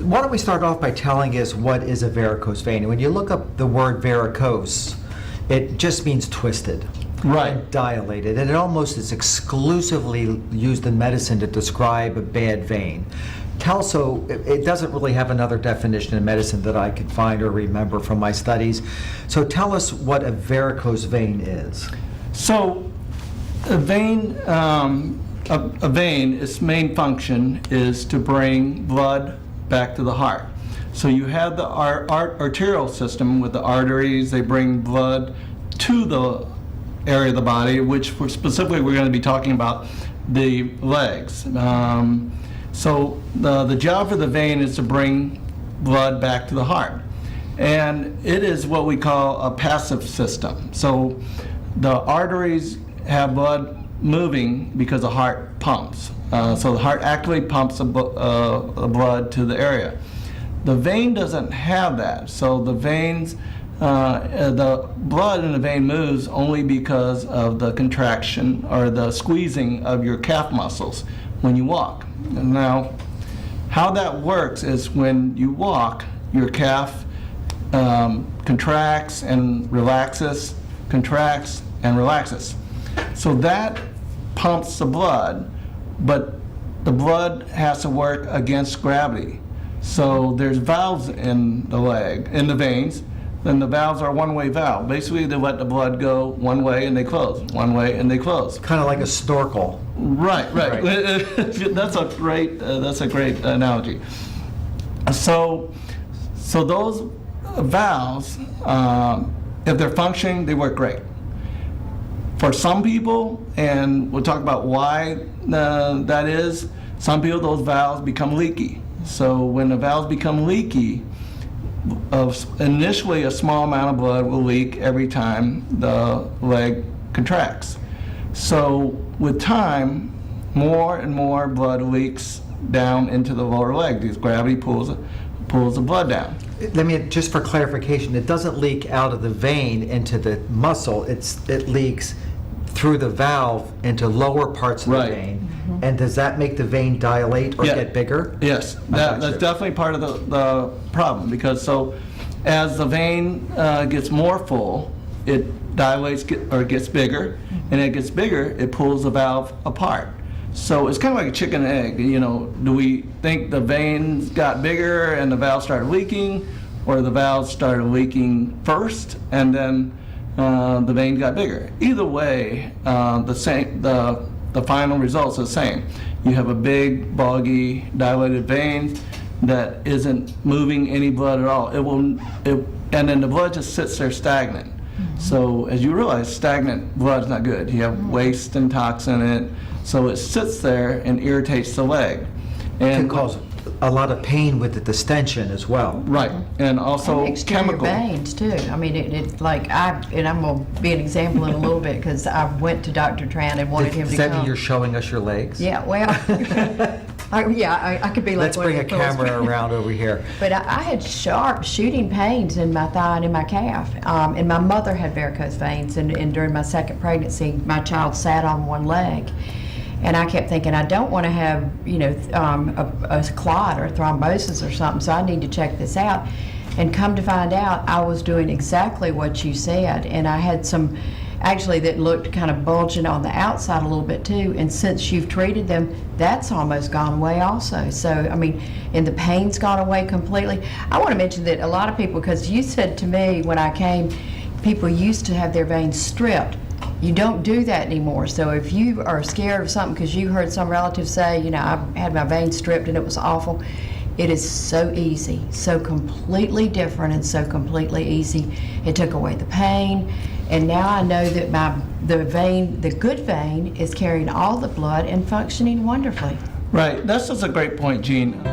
why don't we start off by telling us what is a varicose vein? When you look up the word varicose, it just means twisted. Right. And dilated, and it almost is exclusively used in medicine to describe a bad vein. So it doesn't really have another definition in medicine that I could find or remember from my studies. So tell us what a varicose vein is. So a vein, its main function is to bring blood back to the heart. So you have the arterial system with the arteries. They bring blood to the area of the body, which specifically we're going to be talking about the legs. So the job for the vein is to bring blood back to the heart. And it is what we call a passive system. So the arteries have blood moving because the heart pumps. So the heart actively pumps the blood to the area. The vein doesn't have that. So the veins, the blood in the vein moves only because of the contraction or the squeezing of your calf muscles when you walk. Now, how that works is when you walk, your calf contracts and relaxes, contracts and relaxes. So that pumps the blood, but the blood has to work against gravity. So there's valves in the leg, in the veins, and the valves are one-way valve. Basically, they let the blood go one way and they close, one way and they close. Kind of like a snorkel. Right. That's a great analogy. So those valves, if they're functioning, they work great. For some people, and we'll talk about why that is, some people, those valves become leaky. So when the valves become leaky, initially a small amount of blood will leak every time the leg contracts. So with time, more and more blood leaks down into the lower leg because gravity pulls the blood down. Let me, just for clarification, it doesn't leak out of the vein into the muscle, it leaks through the valve into lower parts of the vein. Mm-hmm. And does that make the vein dilate or get bigger? Yes, that's definitely part of the problem, because so as the vein gets more full, it dilates or gets bigger, and it gets bigger, it pulls the valve apart. So it's kind of like a chicken and egg. You know, do we think the veins got bigger and the valve started leaking, or the valves started leaking first and then the vein got bigger? Either way, the final result's the same. You have a big, boggy, dilated vein that isn't moving any blood at all. And then the blood just sits there stagnant. So as you realize, stagnant blood's not good. You have waste and toxin in it, so it sits there and irritates the leg. And it can cause a lot of pain with the distension as well. Right, and also and exterior chemical. veins too. I mean, and I'm going to be an example in a little bit, because I went to Dr. Tran and wanted him to Does that come. mean you're showing us your legs? Yeah, well, I could be like. Let's bring a camera around over here. But I had sharp shooting pains in my thigh and in my calf. And my mother had varicose veins, and during my second pregnancy, my child sat on one leg. And I kept thinking, I don't want to have, a clot or thrombosis or something, so I need to check this out. And come to find out, I was doing exactly what you said. And I had some, actually, that looked kind of bulging on the outside a little bit too. And since you've treated them, that's almost gone away also. So, I mean, and the pain's gone away completely. I want to mention that a lot of people, because you said to me when I came, people used to have their veins stripped. You don't do that anymore. So if you are scared of something because you heard some relative say, I had my veins stripped and it was awful, it is so easy, so completely different and so completely easy. It took away the pain, and now I know that the good vein is carrying all the blood and functioning wonderfully. Right, that's just a great point, Jean.